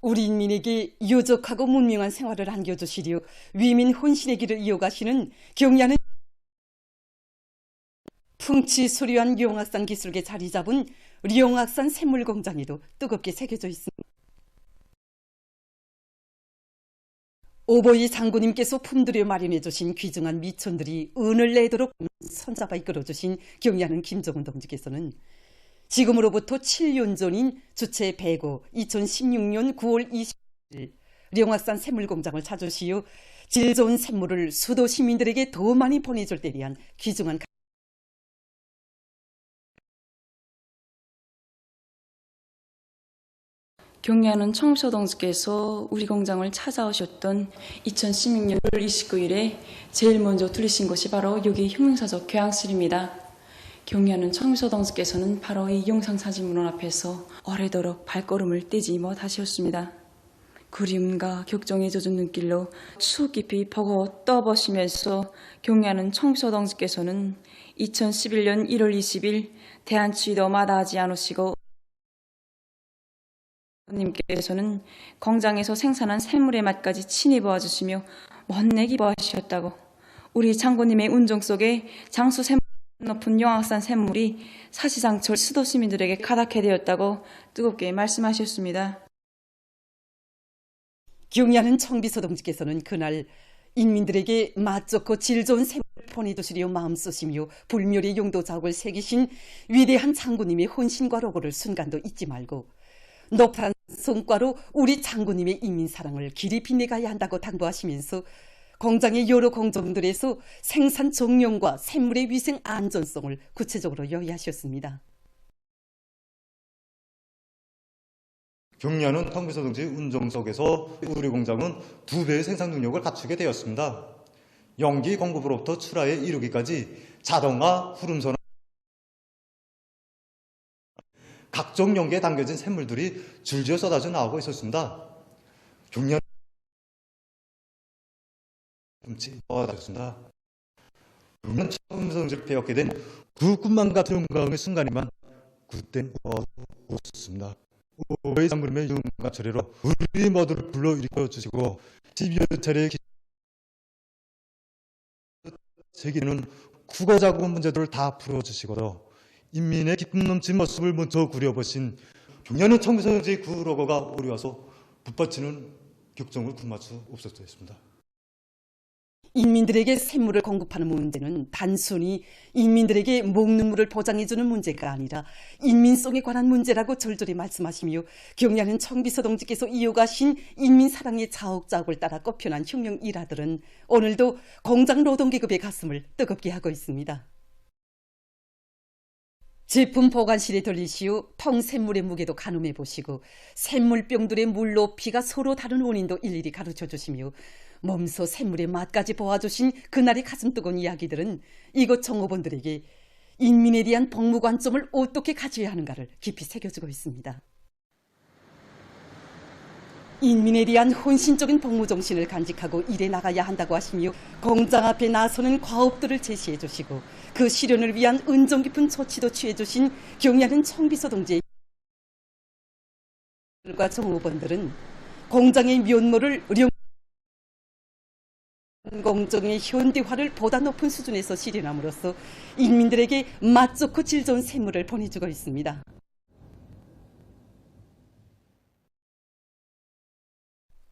우리 인민에게 유족하고 문명한 생활을 안겨주시려 위민 혼신의 길을 이어가시는 경야는 풍치수려한 용악산 기술계 자리 잡은 용악산 샘물공장에도 뜨겁게 새겨져 있습니다. 오보이 장군님께서 품들여 마련해 주신 귀중한 미천들이 은을 내도록 손잡아 이끌어 주신 경야는 김정은 동지께서는 지금으로부터 7년 전인 주체 배고 2016년 9월 20일 용악산 샘물공장을 찾으시어 질 좋은 샘물을 수도 시민들에게 더 많이 보내줄 때 위한 귀중한 경야는 청비서 동지께서 우리 공장을 찾아오셨던 2016년 1월 29일에 제일 먼저 들리신 곳이 바로 여기 혁명사적 교양실입니다. 경야는 청비서 동지께서는 바로 이 영상사진문원 앞에서 오래도록 발걸음을 떼지 못하셨습니다. 그리움과 격정에 젖은 눈길로 추억 깊이 보고 떠보시면서 경야는 청비서 동지께서는 2011년 1월 20일 대한추위도 마다하지 않으시고 님께서는 공장에서 생산한 샘물의 맛까지 친히 보아주시며 멋내 기뻐하셨다고 우리 장군님의 운정 속에 장수 샘물 높은 용악산 샘물이 사시상 절 수도 시민들에게 가닥해 되었다고 뜨겁게 말씀하셨습니다. 경야는 청비서 동지께서는 그날 인민들에게 맛 좋고 질 좋은 샘물을 보내주시려 마음 쓰시며 불멸의 용도자옥을 새기신 위대한 장군님의 혼신과 로고를 순간도 잊지 말고 높은 성과로 우리 장군님의 인민사랑을 길이 빛내가야 한다고 당부하시면서 공장의 여러 공정들에서 생산 정량과 샘물의 위생 안전성을 구체적으로 요의하셨습니다. 경야는 청비서 동지 운정 속에서 우리 공장은 2배의 생산 능력을 갖추게 되었습니다. 연기 공급으로부터 출하에 이르기까지 자동화, 후름선화 각종 연기에 담겨진 샘물들이 줄지어 쏟아져 나오고 있었습니다. 경야는 청비서 동지를 배웠게 된 그 꿈만 같은 영광의 순간이만 그땐 없었습니다. 오보이 장군님의 유능한 처리로 우리 모두를 불러일으켜 주시고 12여 차례의 제기는 국어자국 문제들을 다 풀어주시고도 인민의 기쁨 넘친 모습을 먼저 그려보신 경야는 청비서 동지의 그 로고가 오려와서 붙받치는 격정을 금할 수 없었습니다. 인민들에게 샘물을 공급하는 문제는 단순히 인민들에게 먹는 물을 보장해주는 문제가 아니라 인민성에 관한 문제라고 절절히 말씀하시며 경야는 청비서 동지께서 이어가신 인민사랑의 자옥자옥을 따라 꼽혀난 혁명 일화들은 오늘도 공장 노동계급의 가슴을 뜨겁게 하고 있습니다. 제품 보관실에 돌리시오 통샘물의 무게도 가늠해 보시고 샘물병들의 물 높이가 서로 다른 원인도 일일이 가르쳐 주시며 몸소 샘물의 맛까지 보아주신 그날의 가슴 뜨거운 이야기들은 이곳 정호원들에게 인민에 대한 복무 관점을 어떻게 가져야 하는가를 깊이 새겨주고 있습니다. 인민에 대한 혼신적인 복무 정신을 간직하고 일해 나가야 한다고 하시며 공장 앞에 나서는 과업들을 제시해 주시고 그 실현을 위한 은정 깊은 조치도 취해 주신 경야는 청비서 동지의 정호원들은 공장의 면모를 공정의 현대화를 보다 높은 수준에서 실현함으로써 인민들에게 맛 좋고 질 좋은 샘물을 보내주고 있습니다.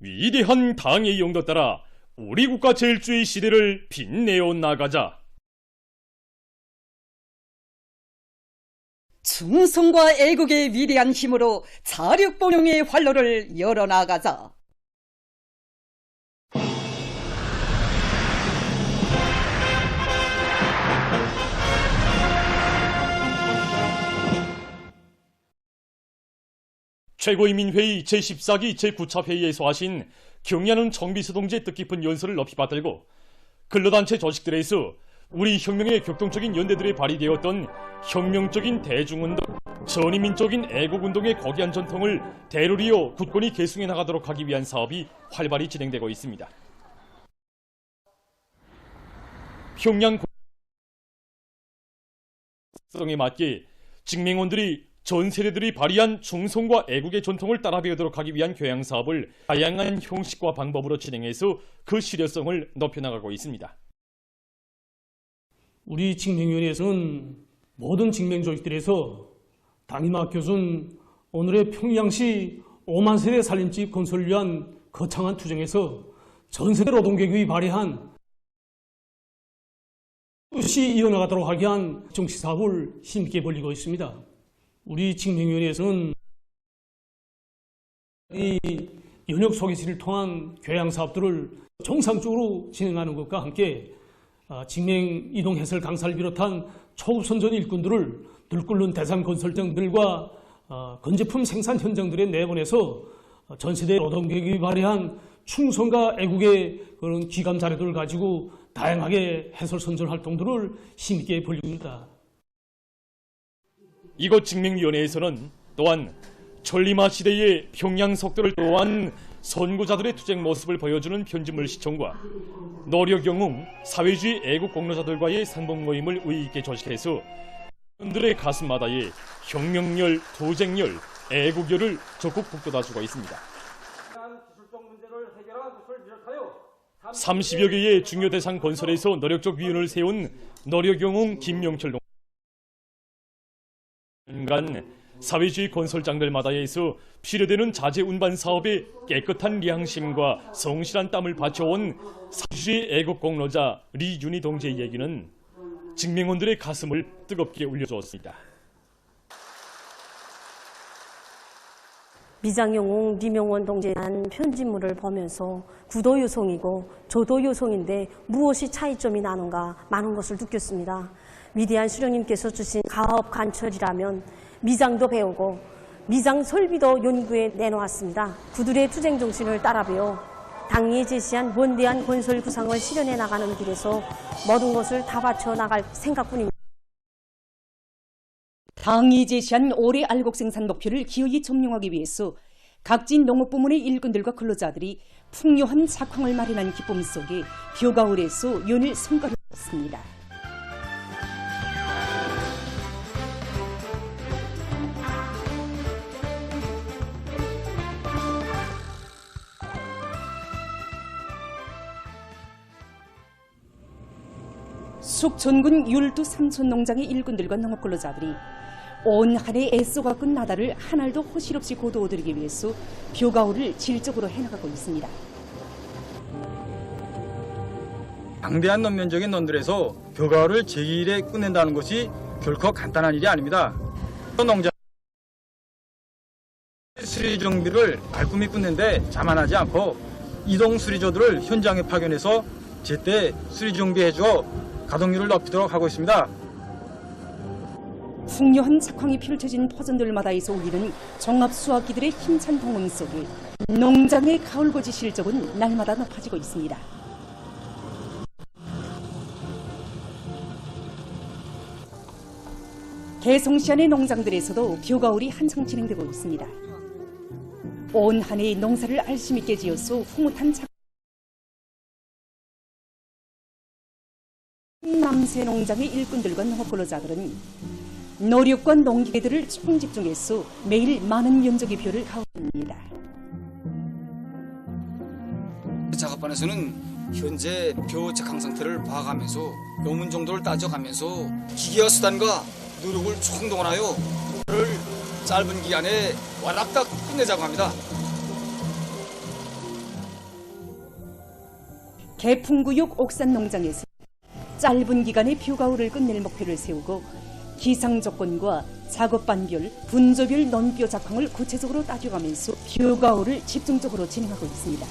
위대한 당의 용도 따라 우리 국가 제일주의 시대를 빛내어 나가자. 충성과 애국의 위대한 힘으로 자력본영의 활로를 열어나가자. 최고인민회의 제14기 제9차 회의에서 하신 경야는 청비서 동지의 뜻깊은 연설을 높이 받들고 근로단체 조직들에서 우리 혁명의 격동적인 연대들에 발휘되었던 혁명적인 대중운동, 전인민적인 애국운동의 고귀한 전통을 대를 이어 굳건히 계승해 나가도록 하기 위한 사업이 활발히 진행되고 있습니다. 평양 공동에 맞게 직맹원들이 전 세대들이 발휘한 충성과 애국의 전통을 따라 배우도록 하기 위한 교양 사업을 다양한 형식과 방법으로 진행해서 그 실효성을 높여나가고 있습니다. 우리 직맹위원회에서는 모든 직맹조직들에서 담임학 교수는 오늘의 평양시 5만 세대 살림집 건설을 위한 거창한 투쟁에서 전세대 노동계급이 발휘한 뜻이 이어나가도록 하기 위한 정치사업을 힘있게 벌이고 있습니다. 우리 직맹위원회에서는 이 연역 소개시를 통한 교양사업들을 정상적으로 진행하는 것과 함께 직맹 이동 해설 강사를 비롯한 초급 선전 일꾼들을 들끓는 대상 건설장들과 건제품 생산 현장들에 내보내서 전세대 노동계급이 발휘한 충성과 애국의 그런 귀감 자료들을 가지고 다양하게 해설 선전 활동들을 힘있게 벌입니다. 이곳 직맹위원회에서는 또한 천리마 시대의 평양 속도를 또한 선구자들의 투쟁 모습을 보여주는 편집물 시청과 노력영웅 사회주의 애국 공로자들과의 상봉 모임을 의의 있게 조직해서 그들의 가슴마다의 혁명열, 투쟁열, 애국열을 적극 북돋아주고 있습니다. 30여 개의 중요 대상 건설에서 노력적 위원을 세운 노력영웅 김명철 농간 사회주의 건설장들마다에서 필요되는 자재 운반 사업에 깨끗한 리향심과 성실한 땀을 바쳐온 사회주의 애국 공로자 리윤희 동지의 얘기는 직맹원들의 가슴을 뜨겁게 울려주었습니다. 미장영웅 리명원 동지에 대한 편집물을 보면서 구도요송이고 조도요송인데 무엇이 차이점이 나는가 많은 것을 느꼈습니다. 위대한 수령님께서 주신 가업 관철이라면 미장도 배우고 미장 설비도 연구에 내놓았습니다. 그들의 투쟁 정신을 따라 배워 당리에 제시한 원대한 건설 구상을 실현해 나가는 길에서 모든 것을 다 바쳐 나갈 생각뿐입니다. 당이 제시한 올해 알곡 생산 목표를 기어이 점령하기 위해서 각진 농업부문의 일꾼들과 근로자들이 풍요한 작황을 마련한 기쁨 속에 벼가을에서 연일 성과를 얻었습니다. 숙천군 율두 삼촌 농장의 일꾼들과 농업근로자들이 온 한해 애써가 끈 나다를 한 알도 허실 없이 거두어들이기 위해서 벼가울을 질적으로 해나가고 있습니다. 방대한 논면적인 논들에서 벼가울을 제일에 끝낸다는 것이 결코 간단한 일이 아닙니다. 농장 수리 정비를 말끔히 끝낸데 자만하지 않고 이동 수리조들을 현장에 파견해서 제때 수리 정비해줘 가동률을 높이도록 하고 있습니다. 풍요한 작황이 펼쳐진 포전들마다에서 울리는 종합수확기들의 힘찬 동응 속에 농장의 가을고지 실적은 날마다 높아지고 있습니다. 개성시 안의 농장들에서도 벼가울이 한창 진행되고 있습니다. 온 한 해의 농사를 알심 있게 지어서 흐뭇한 남새 농장의 일꾼들과 농업근로자들은 노력과 농기계들을 총집중해서 매일 많은 면적의 벼를 가옵니다. 작업반에서는 현재 벼 작황 상태를 봐가면서 영문 정도를 따져가면서 기계와 수단과 노력을 총동원하여 벼를 짧은 기간에 와락딱 끝내자고 합니다. 개풍구역 옥산 농장에서 짧은 기간에 벼가울을 끝낼 목표를 세우고 기상조건과 작업반별, 분조별 논벼 작황을 구체적으로 따져가면서 벼가울을 집중적으로 진행하고 있습니다.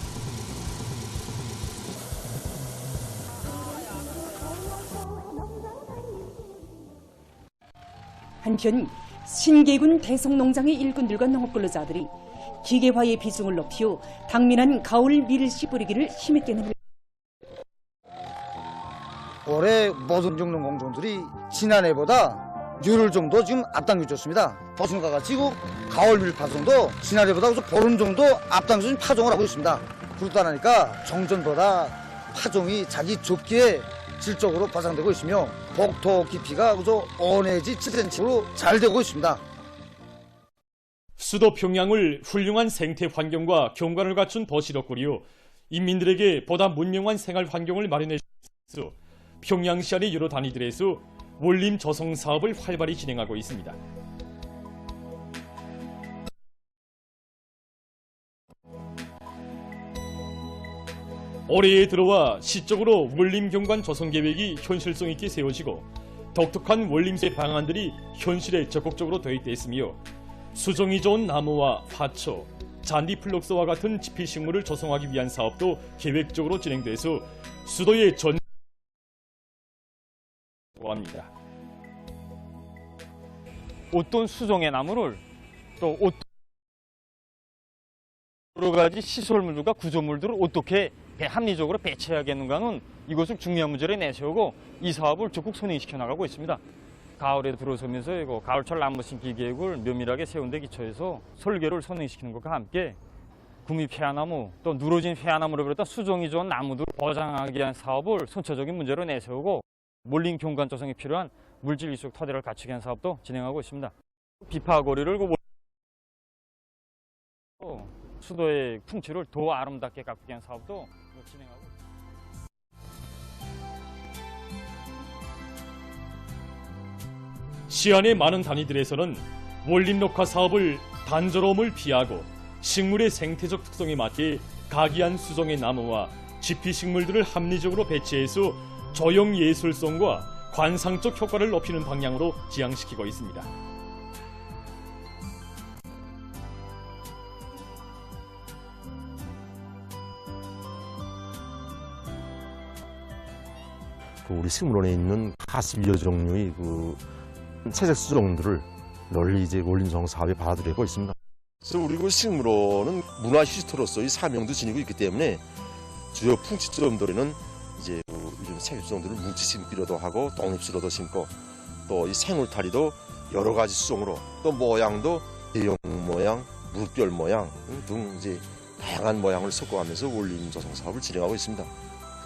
한편 신계군 대성농장의 일꾼들과 농업근로자들이 기계화의 비중을 높여 당면한 가을 밀씨 뿌리기를 힘있게 내밀 올해 모든 정농 공정들이 지난해보다 열흘 정도 지금 앞당겨졌습니다. 버순과 같이 가을 밀 파종도 지난해보다 보름 정도 앞당겨진 파종을 하고 있습니다. 그렇다 보니까 정전보다 파종이 자기 좁기에 질적으로 보상되고 있으며 복토 깊이가 5내지 7cm로 잘 되고 있습니다. 수도 평양을 훌륭한 생태 환경과 경관을 갖춘 도시로 꾸려 인민들에게 보다 문명한 생활 환경을 마련해 주면서 평양시 안의 여러 단위들에서 원림 조성 사업을 활발히 진행하고 있습니다. 올해에 들어와 시적으로 원림 경관 조성 계획이 현실성 있게 세워지고 독특한 원림세 방안들이 현실에 적극적으로 도입되었으며 수종이 좋은 나무와 화초, 잔디 플럭스와 같은 지피식물을 조성하기 위한 사업도 계획적으로 진행돼서 수도의 전 합니다. 어떤 수종의 나무를 또 여러 가지 시설물들과 구조물들을 어떻게 합리적으로 배치해야겠는가는 이것을 중요한 문제를 내세우고 이 사업을 적극 선행시켜 나가고 있습니다. 가을에 들어서면서 이거 가을철 나무 심기 계획을 면밀하게 세운 데 기초해서 설계를 선행시키는 것과 함께 구미 폐화나무 또 누러진 폐화나무를 비롯한 수종이 좋은 나무들을 보장하기 위한 사업을 선처적인 문제로 내세우고 몰림 경관 조성에 필요한 물질 이속 토대를 갖추기 위한 사업도 진행하고 있습니다. 비파거리를 수도의 풍치를 더 아름답게 가꾸기 위한 사업도 진행하고 있습니다. 시안의 많은 단위들에서는 원림 녹화 사업을 단조로움을 피하고 식물의 생태적 특성에 맞게 각이한 수종의 나무와 지피식물들을 합리적으로 배치해서 조형 예술성과 관상적 효과를 높이는 방향으로 지향시키고 있습니다. 우리 식물원에 있는 40여 종류의 채색 수종들을 널리 이제 원림조성 사업에 받아들이고 있습니다. 그래서 우리 그 식물원은 문화 휴지터로서의 사명도 지니고 있기 때문에 주요 풍치점들에는 이제 이런 채색 수종들을 뭉치 심기로도 하고 독립수로도 심고 또 이 생울타리도 여러 가지 수종으로 또 모양도 대형 모양, 물결 모양 등 이제 다양한 모양을 섞어가면서 원림조성 사업을 진행하고 있습니다.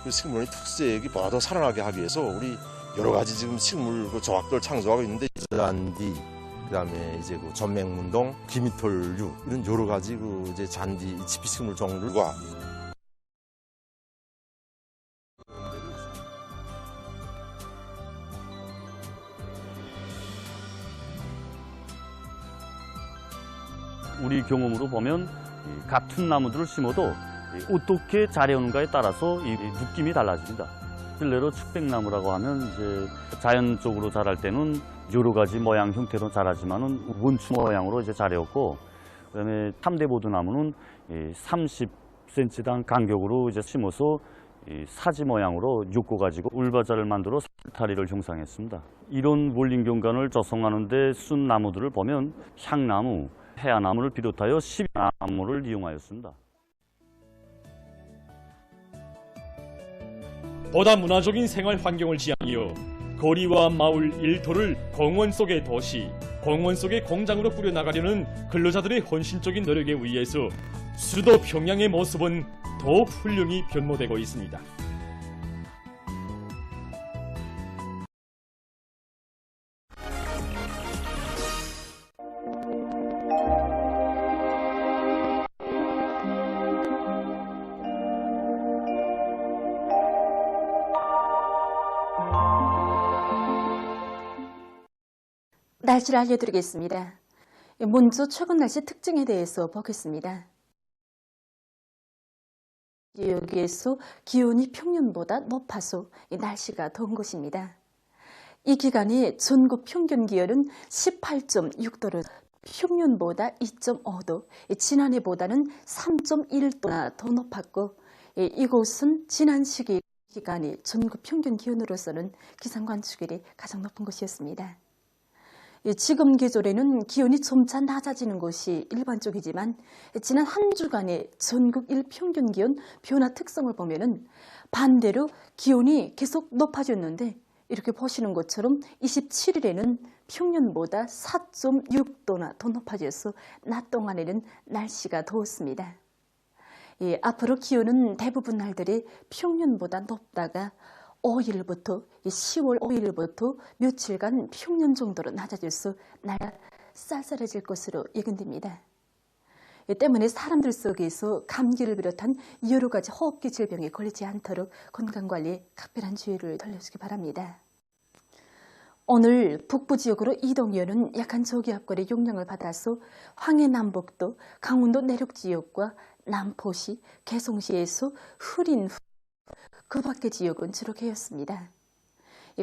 그 식물원의 특색이 보다 더 살아나게 하기 위해서 우리 여러 가지 지금 식물 조합들 창조하고 있는데 잔디, 그다음에 이제 전맹문동, 기미털류 이런 여러 가지 이제 잔디 지피식물 종들과 우리 경험으로 보면 같은 나무들을 심어도 어떻게 자라오는가에 따라서 이 느낌이 달라집니다. 일례로 측백나무라고 하면 이제 자연적으로 자랄 때는 여러 가지 모양 형태로 자라지만은 원추 모양으로 이제 자라었고, 그다음에 참대보드나무는 30cm당 간격으로 이제 심어서 사지 모양으로 엮어 가지고 울바자를 만들어 살타리를 형성했습니다. 이런 원림 경관을 조성하는데 쓴 나무들을 보면 향나무, 해아나무를 비롯하여 10나무를 이용하였습니다. 보다 문화적인 생활 환경을 지향하여 거리와 마을 일터를 공원 속의 도시, 공원 속의 공장으로 꾸려나가려는 근로자들의 헌신적인 노력에 의해서 수도 평양의 모습은 더욱 훌륭히 변모되고 있습니다. 날씨를 알려드리겠습니다. 먼저 최근 날씨 특징에 대해서 보겠습니다. 여기에서 기온이 평년보다 높아서 날씨가 더운 것입니다. 이 기간에 전국 평균 기온은 18.6도로 평년보다 2.5도, 지난해보다는 3.1도나 더 높았고, 이곳은 지난 기간이 전국 평균 기온으로서는 기상관측일이 가장 높은 곳이었습니다. 지금 계절에는 기온이 점차 낮아지는 것이 일반적이지만 지난 한 주간의 전국 일평균 기온 변화 특성을 보면은 반대로 기온이 계속 높아졌는데, 이렇게 보시는 것처럼 27일에는 평년보다 4.6도나 더 높아져서 낮 동안에는 날씨가 더웠습니다. 앞으로 기온은 대부분 날들이 평년보다 높다가 5일부터 10월 5일부터 며칠간 평년 정도로 낮아져서 날이 쌀쌀해질 것으로 예견됩니다. 이 때문에 사람들 속에서 감기를 비롯한 여러 가지 호흡기 질병에 걸리지 않도록 건강관리에 각별한 주의를 돌려주기 바랍니다. 오늘 북부 지역으로 이동해오는 약한 저기압골의 영향을 받아서 황해남북도, 강원도 내륙 지역과 남포시, 개성시에서 흐린 후 그 밖의 지역은 주로 개였습니다.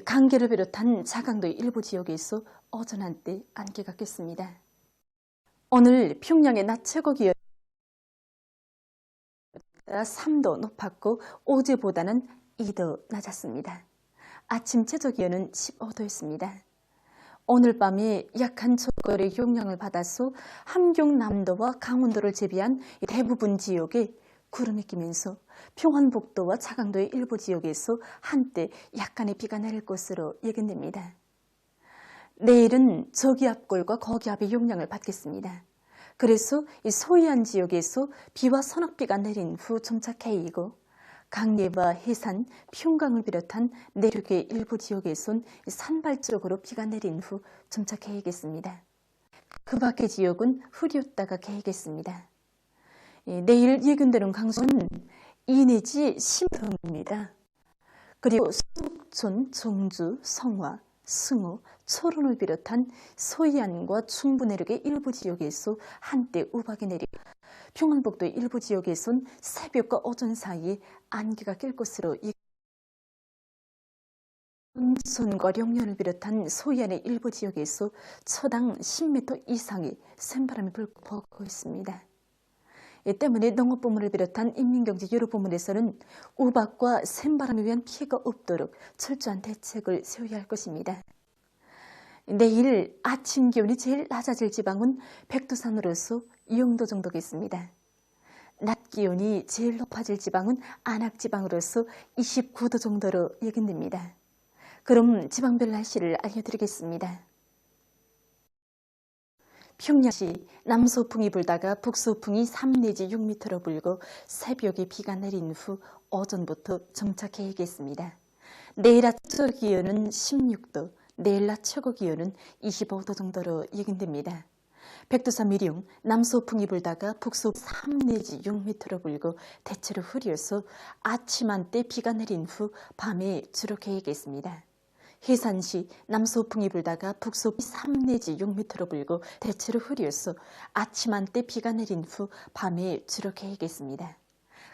강계를 비롯한 자강도의 일부 지역에서 오전 한때 안개가 꼈습니다. 오늘 평양의 낮 최고 기온이 3도 높았고 어제보다는 2도 낮았습니다. 아침 최저 기온은 15도였습니다. 오늘 밤에 약한 저골의 영향을 받아서 함경남도와 강원도를 제외한 대부분 지역에 구름이 끼면서 평안북도와 자강도의 일부 지역에서 한때 약간의 비가 내릴 것으로 예견됩니다. 내일은 저기압골과 거기압의 영향을 받겠습니다. 그래서 이 소이안 지역에서 비와 서낙비가 내린 후 점차 개이고 강례와 해산, 평강을 비롯한 내륙의 일부 지역에선 산발적으로 비가 내린 후 점차 개이겠습니다. 그 밖의 지역은 흐렸다가 개이겠습니다. 내일 예견되는 강수는 2 내지 10m입니다. 그리고 속촌, 종주, 성화, 승호, 초론을 비롯한 소이안과 중부 내륙의 일부 지역에서 한때 우박이 내리고 평안북도의 일부 지역에선 새벽과 오전 사이에 안개가 낄 것으로 온천과 영년을 비롯한 소이안의 일부 지역에서 초당 10m 이상의 샘바람이 불고 있습니다. 이 때문에 농업부문을 비롯한 인민경제 여러 부문에서는 우박과 샘바람에 의한 피해가 없도록 철저한 대책을 세워야 할 것입니다. 내일 아침 기온이 제일 낮아질 지방은 백두산으로서 0도 정도겠습니다. 낮 기온이 제일 높아질 지방은 안악지방으로서 29도 정도로 예견됩니다. 그럼 지방별 날씨를 알려드리겠습니다. 평양시 남서풍이 불다가 북서풍이 3 내지 6m로 불고 새벽에 비가 내린 후 오전부터 점차 개이겠습니다. 내일 아침 기온은 16도, 내일 낮 최고 기온은 25도 정도로 예견됩니다. 백두산 미령 남서풍이 불다가 북서 3 내지 6m로 불고 대체로 흐려서 아침 한때 비가 내린 후 밤에 주로 개이겠습니다. 해산시 남서풍이 불다가 북서 3 내지 6m로 불고 대체로 흐려서 아침 한때 비가 내린 후 밤에 주로 개이겠습니다.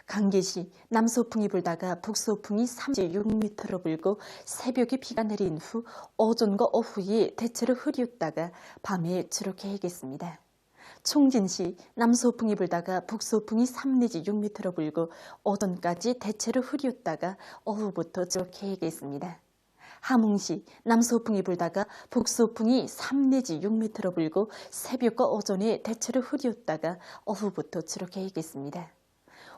강계시 남서풍이 불다가 북서풍이 3 내지 6m로 불고 새벽에 비가 내린 후 오전과 오후에 대체로 흐렸다가 밤에 주로 개이겠습니다. 총진시 남서풍이 불다가 북서풍이 3 내지 6m로 불고 오전까지 대체로 흐렸다가 오후부터 주로 개이겠습니다. 함흥시 남서풍이 불다가 북서풍이 3 내지 6m로 불고 새벽과 오전에 대체로 흐렸다가 오후부터 주로 개이겠습니다.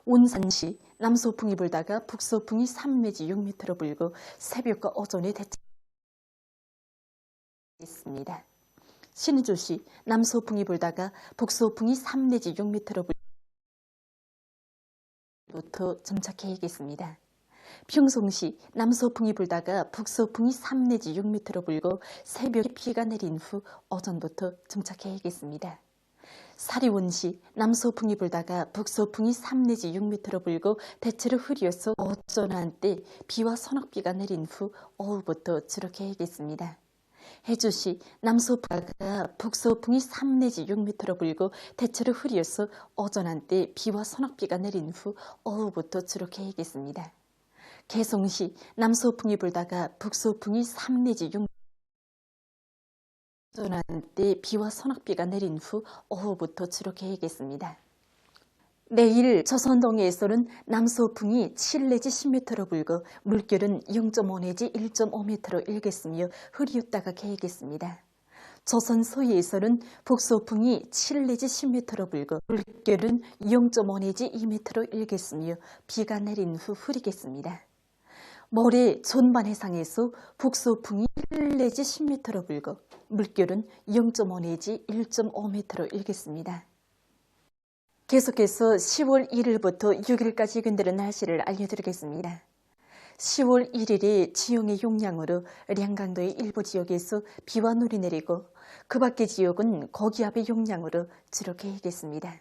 온산시 남서풍이 불다가 북서풍이 3 내지 6m로 불고 새벽과 오전에 대체로 개이겠습니다. 신의주시 남서풍이 불다가 북서풍이 3 내지 6m로 불고부터 점차 개이겠습니다. 평송시 남서풍이 불다가 북서풍이 3 내지 6m로 불고 새벽에 비가 내린 후 오전부터 점차 개이겠습니다. 사리원시 남서풍이 불다가 북서풍이 3 내지 6m로 불고 대체로 흐려서 오전 한때 비와 서낙비가 내린 후 오후부터 주로 개이겠습니다. 해주시 남서풍이 북서풍이 3 내지 6m로 불고 대체로 흐려서 오전 한때 비와 서낙비가 내린 후 오후부터 주로 개이겠습니다. 개성시 남서풍이 불다가 북서풍이 3 내지 6m 오전 한때 비와 서낙비가 내린 후 오후부터 주로 개이겠습니다. 내일 조선동해에서는 남서풍이 7 내지 10m로 불고 물결은 0.5 내지 1.5m로 일겠으며 흐리었다가 개이겠습니다. 조선 서해에서는 북서풍이 7 내지 10m로 불고 물결은 0.5 내지 2m로 일겠으며 비가 내린 후 흐리겠습니다. 모레 존반해상에서 북서풍이 1 내지 10m로 불고 물결은 0.5 내지 1.5m로 일겠습니다. 계속해서 10월 1일부터 6일까지 예견되는 날씨를 알려드리겠습니다. 10월 1일에 지형의 용량으로 량강도의 일부 지역에서 비와 눈이 내리고 그 밖의 지역은 고기압의 용량으로 주로 개이겠습니다.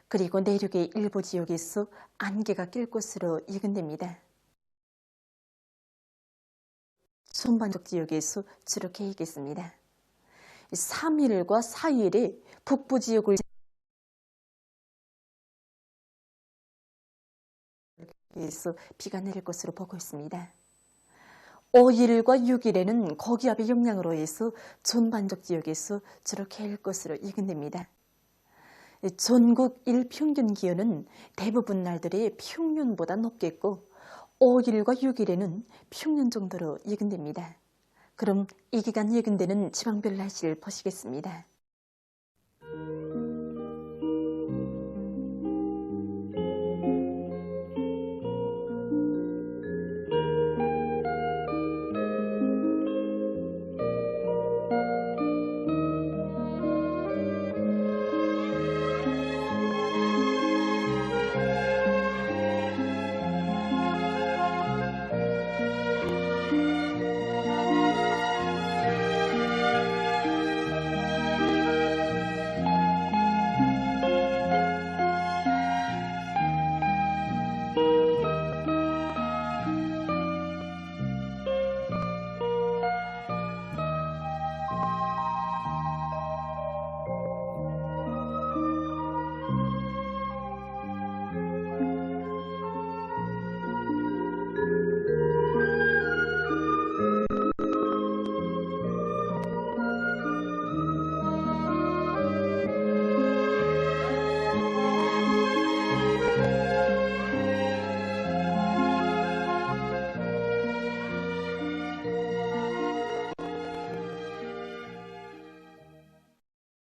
그리고 내륙의 일부 지역에서 안개가 낄 것으로 예견됩니다. 전반적 지역에서 주로 계획했습니다. 3일과 4일에 북부 지역을 에서 비가 내릴 것으로 보고 있습니다. 5일과 6일에는 거기압의 영향으로 해서 전반적 지역에서 주로 개일 것으로 예견됩니다. 전국 일평균 기온은 대부분 날들이 평년보다 높겠고 5일과 6일에는 평년 정도로 예견됩니다. 그럼 이 기간 예견되는 지방별 날씨를 보시겠습니다.